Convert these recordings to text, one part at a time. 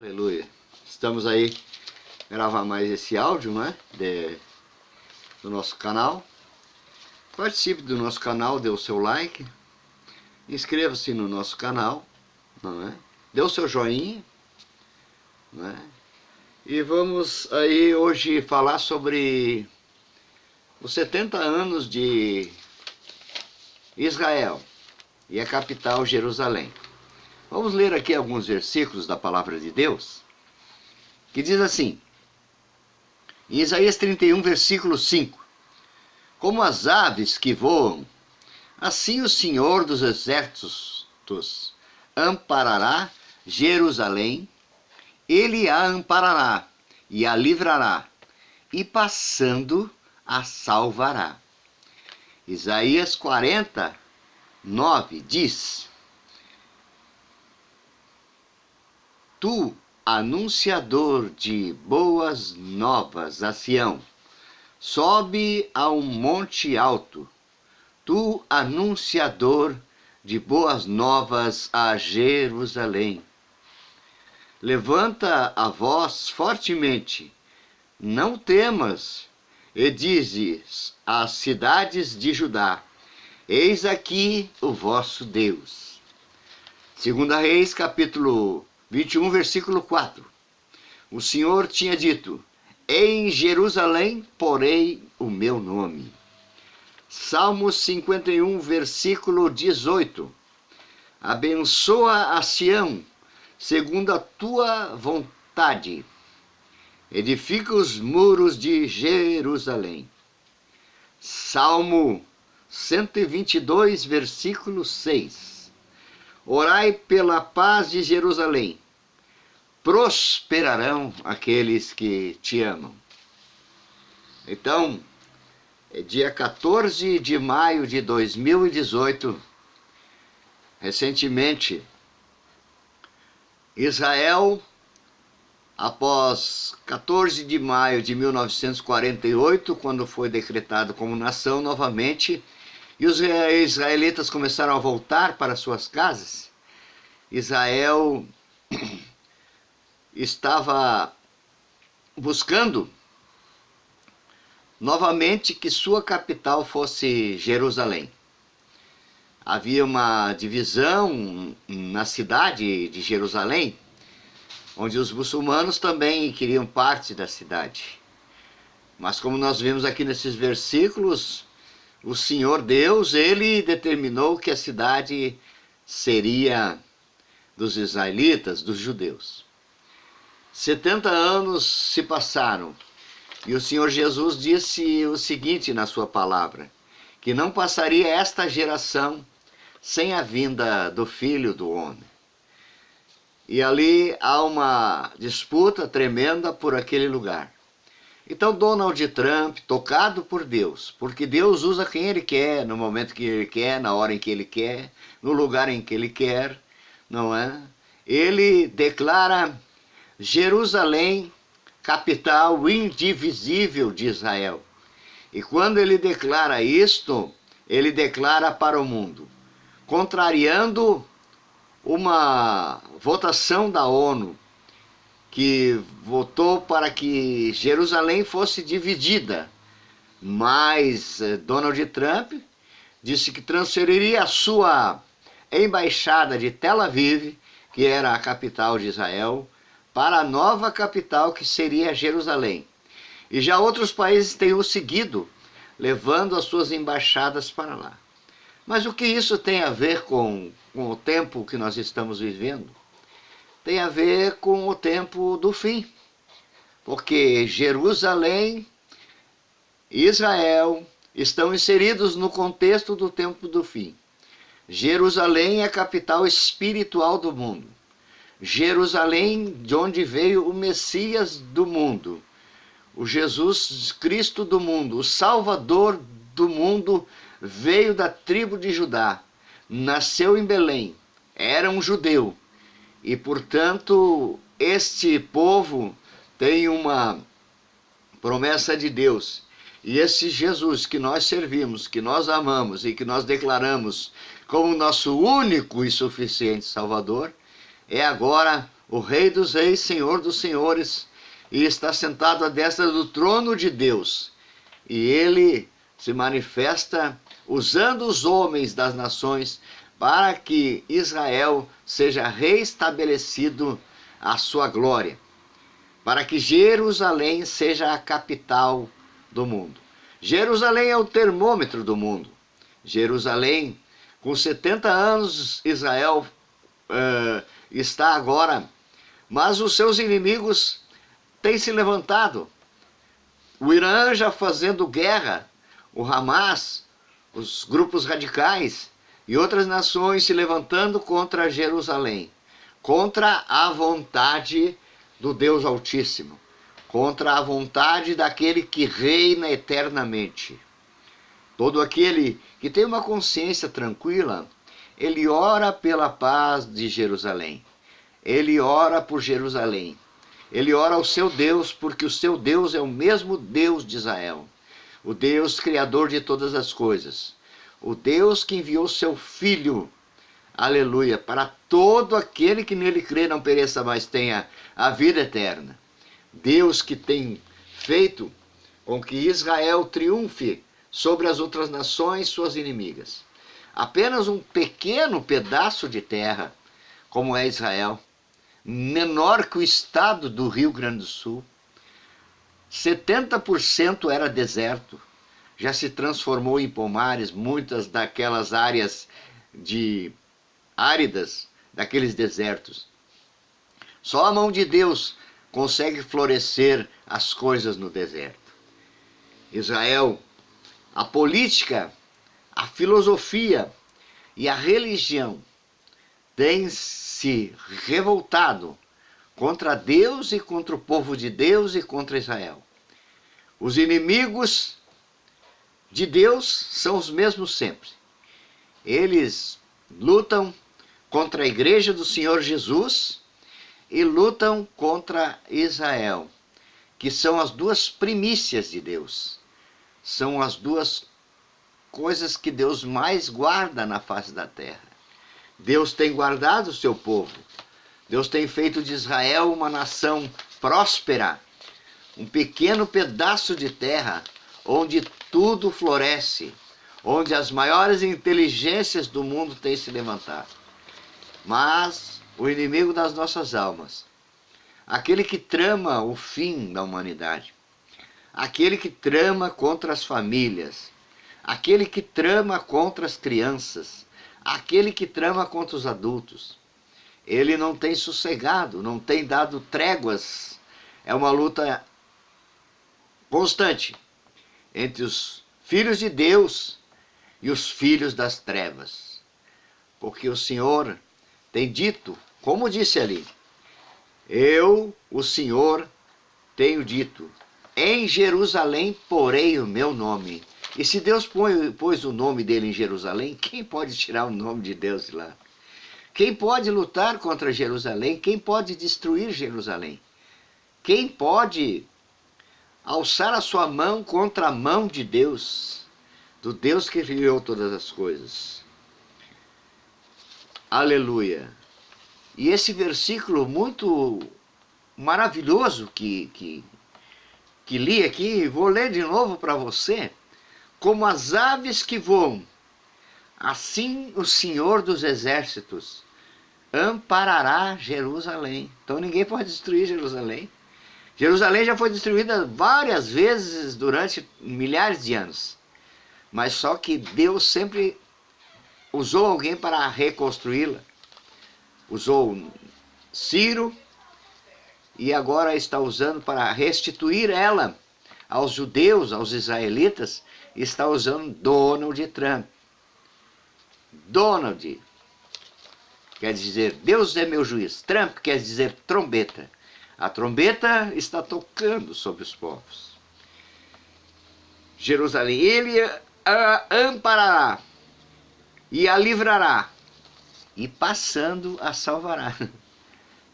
Aleluia. Estamos aí gravar mais esse áudio, né, do nosso canal. Participe do nosso canal, dê o seu like, inscreva-se no nosso canal, não é? Dê o seu joinha, né? E vamos aí hoje falar sobre os 70 anos de Israel e a capital Jerusalém. Vamos ler aqui alguns versículos da palavra de Deus, que diz assim, em Isaías 31, versículo 5, como as aves que voam, assim o Senhor dos exércitos amparará Jerusalém, ele a amparará e a livrará, e passando a salvará. Isaías 49 diz, tu, anunciador de boas novas a Sião, sobe a um monte alto. Tu, anunciador de boas novas a Jerusalém. Levanta a voz fortemente, não temas, e dizes às cidades de Judá, eis aqui o vosso Deus. 2 Reis, capítulo 21, versículo 4. O Senhor tinha dito, em Jerusalém porei o meu nome. Salmos 51, versículo 18. Abençoa a Sião, segundo a tua vontade. Edifica os muros de Jerusalém. Salmo 122, versículo 6. Orai pela paz de Jerusalém. Prosperarão aqueles que te amam. Então, é dia 14 de maio de 2018, recentemente, Israel, após 14 de maio de 1948, quando foi decretado como nação novamente, e os israelitas começaram a voltar para suas casas, Israel estava buscando novamente que sua capital fosse Jerusalém. Havia uma divisão na cidade de Jerusalém, onde os muçulmanos também queriam parte da cidade. Mas como nós vemos aqui nesses versículos, o Senhor Deus, ele determinou que a cidade seria dos israelitas, dos judeus. 70 anos se passaram e o Senhor Jesus disse o seguinte na sua palavra, que não passaria esta geração sem a vinda do Filho do Homem. E ali há uma disputa tremenda por aquele lugar. Então Donald Trump, tocado por Deus, porque Deus usa quem Ele quer, no momento que Ele quer, na hora em que Ele quer, no lugar em que Ele quer, não é? Ele declara Jerusalém, capital indivisível de Israel. E quando ele declara isto, ele declara para o mundo, contrariando uma votação da ONU, que votou para que Jerusalém fosse dividida, mas Donald Trump disse que transferiria a sua embaixada de Tel Aviv, que era a capital de Israel, para a nova capital que seria Jerusalém. E já outros países têm o seguido, levando as suas embaixadas para lá. Mas o que isso tem a ver com o tempo que nós estamos vivendo? Tem a ver com o tempo do fim, porque Jerusalém e Israel estão inseridos no contexto do tempo do fim. Jerusalém é a capital espiritual do mundo. Jerusalém, de onde veio o Messias do mundo, o Jesus Cristo do mundo, o Salvador do mundo, veio da tribo de Judá, nasceu em Belém, era um judeu. E, portanto, este povo tem uma promessa de Deus. E esse Jesus que nós servimos, que nós amamos e que nós declaramos como nosso único e suficiente Salvador, é agora o Rei dos Reis, Senhor dos Senhores, e está sentado à destra do trono de Deus. E ele se manifesta usando os homens das nações para que Israel seja reestabelecido à sua glória, para que Jerusalém seja a capital do mundo. Jerusalém é o termômetro do mundo. Jerusalém, com 70 anos, Israel está agora, mas os seus inimigos têm se levantado. O Irã já fazendo guerra, o Hamas, os grupos radicais e outras nações se levantando contra Jerusalém, contra a vontade do Deus Altíssimo, contra a vontade daquele que reina eternamente. Todo aquele que tem uma consciência tranquila, ele ora pela paz de Jerusalém. Ele ora por Jerusalém. Ele ora ao seu Deus, porque o seu Deus é o mesmo Deus de Israel. O Deus criador de todas as coisas. O Deus que enviou seu Filho, aleluia, para todo aquele que nele crê não pereça, mas tenha a vida eterna. Deus que tem feito com que Israel triunfe sobre as outras nações, suas inimigas. Apenas um pequeno pedaço de terra, como é Israel, menor que o estado do Rio Grande do Sul, 70% era deserto, já se transformou em pomares, muitas daquelas áreas áridas, daqueles desertos. Só a mão de Deus consegue florescer as coisas no deserto. Israel, a política, a filosofia e a religião têm se revoltado contra Deus e contra o povo de Deus e contra Israel. Os inimigos de Deus são os mesmos sempre. Eles lutam contra a igreja do Senhor Jesus e lutam contra Israel, que são as duas primícias de Deus. São as duas coisas que Deus mais guarda na face da terra. Deus tem guardado o seu povo. Deus tem feito de Israel uma nação próspera, um pequeno pedaço de terra onde tudo floresce, onde as maiores inteligências do mundo têm se levantado. Mas o inimigo das nossas almas, aquele que trama o fim da humanidade, aquele que trama contra as famílias, aquele que trama contra as crianças, aquele que trama contra os adultos, ele não tem sossegado, não tem dado tréguas. É uma luta constante entre os filhos de Deus e os filhos das trevas. Porque o Senhor tem dito, como disse ali, eu, o Senhor, tenho dito, em Jerusalém porei o meu nome. E se Deus pôs o nome dele em Jerusalém, quem pode tirar o nome de Deus de lá? Quem pode lutar contra Jerusalém? Quem pode destruir Jerusalém? Quem pode alçar a sua mão contra a mão de Deus, do Deus que criou todas as coisas? Aleluia! E esse versículo muito maravilhoso que li aqui, vou ler de novo para você. Como as aves que voam, assim o Senhor dos Exércitos amparará Jerusalém. Então ninguém pode destruir Jerusalém. Jerusalém já foi destruída várias vezes durante milhares de anos. Mas só que Deus sempre usou alguém para reconstruí-la. Usou Ciro e agora está usando para restituir ela aos judeus, aos israelitas. Está usando Donald Trump. Donald quer dizer Deus é meu juiz. Trump quer dizer trombeta. A trombeta está tocando sobre os povos. Jerusalém, ele a amparará e a livrará, e passando a salvará.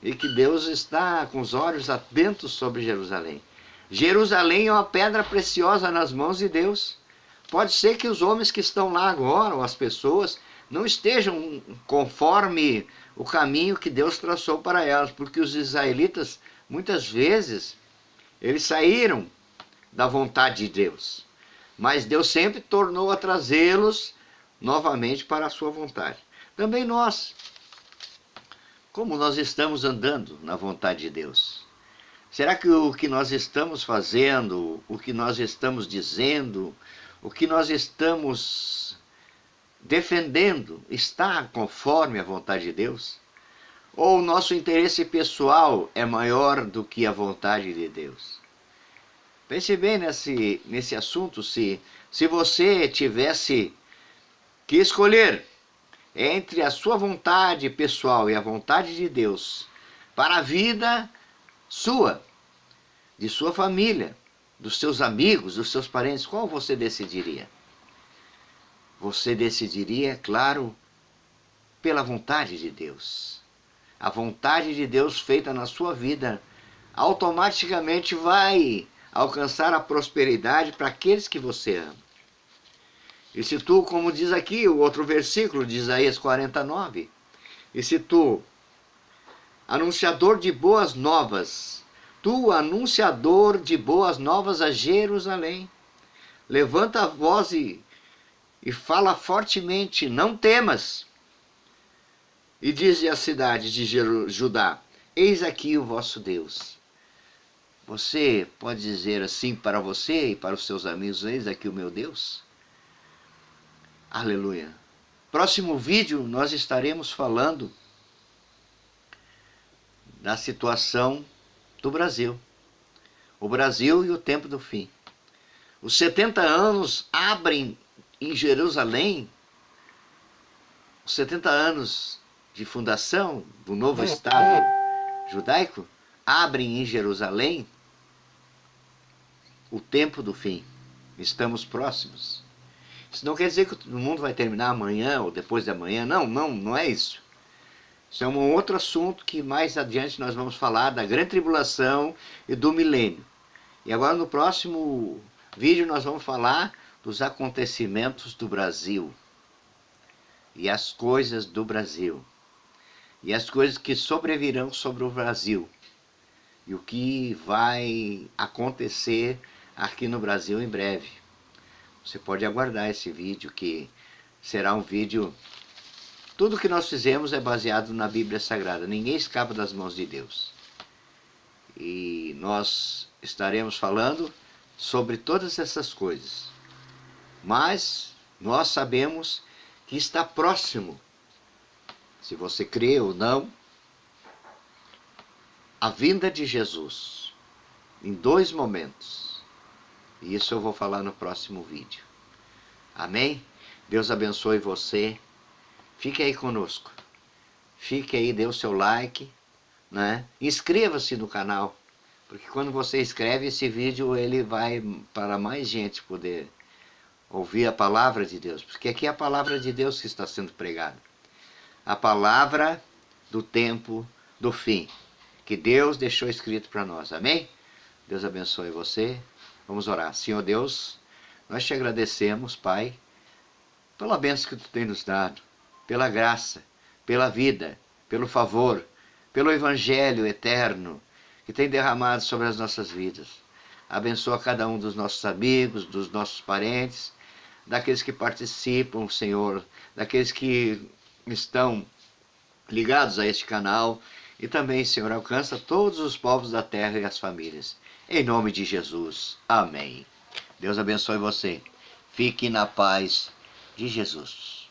E que Deus está com os olhos atentos sobre Jerusalém. Jerusalém é uma pedra preciosa nas mãos de Deus. Pode ser que os homens que estão lá agora, ou as pessoas, não estejam conforme o caminho que Deus traçou para elas, porque os israelitas, muitas vezes, eles saíram da vontade de Deus, mas Deus sempre tornou a trazê-los novamente para a sua vontade. Também nós, como nós estamos andando na vontade de Deus? Será que o que nós estamos fazendo, o que nós estamos dizendo, o que nós estamos defendendo está conforme a vontade de Deus? Ou o nosso interesse pessoal é maior do que a vontade de Deus? Pense bem nesse assunto. Se você tivesse que escolher entre a sua vontade pessoal e a vontade de Deus para a vida sua, de sua família, dos seus amigos, dos seus parentes, qual você decidiria? Você decidiria, é claro, pela vontade de Deus. A vontade de Deus feita na sua vida automaticamente vai alcançar a prosperidade para aqueles que você ama. E se tu, como diz aqui o outro versículo de Isaías 49, e se tu, anunciador de boas novas, tu, anunciador de boas novas a Jerusalém, levanta a voz e fala fortemente, não temas. E diz à cidade de Judá, eis aqui o vosso Deus. Você pode dizer assim para você e para os seus amigos, eis aqui o meu Deus? Aleluia. Próximo vídeo nós estaremos falando da situação do Brasil. O Brasil e o tempo do fim. Os 70 anos abrem em Jerusalém, os 70 anos de fundação do novo Estado judaico, abrem em Jerusalém o tempo do fim. Estamos próximos. Isso não quer dizer que o mundo vai terminar amanhã ou depois de amanhã. Não é isso. Isso é um outro assunto que mais adiante nós vamos falar da grande tribulação e do milênio. E agora no próximo vídeo nós vamos falar dos acontecimentos do Brasil e as coisas do Brasil e as coisas que sobrevirão sobre o Brasil e o que vai acontecer aqui no Brasil em breve. Você pode aguardar esse vídeo, que será um vídeo... Tudo que nós fizemos é baseado na Bíblia Sagrada. Ninguém escapa das mãos de Deus. E nós estaremos falando sobre todas essas coisas. Mas nós sabemos que está próximo, se você crê ou não, a vinda de Jesus em 2 momentos. E isso eu vou falar no próximo vídeo. Amém? Deus abençoe você. Fique aí conosco. Fique aí, dê o seu like, né? Inscreva-se no canal, porque quando você escreve esse vídeo, ele vai para mais gente poder ouvir a palavra de Deus, porque aqui é a palavra de Deus que está sendo pregada. A palavra do tempo do fim, que Deus deixou escrito para nós. Amém? Deus abençoe você. Vamos orar. Senhor Deus, nós te agradecemos, Pai, pela bênção que tu tem nos dado, pela graça, pela vida, pelo favor, pelo evangelho eterno que tem derramado sobre as nossas vidas. Abençoa cada um dos nossos amigos, dos nossos parentes, daqueles que participam, Senhor, daqueles que estão ligados a este canal, e também, Senhor, alcança todos os povos da terra e as famílias. Em nome de Jesus. Amém. Deus abençoe você. Fique na paz de Jesus.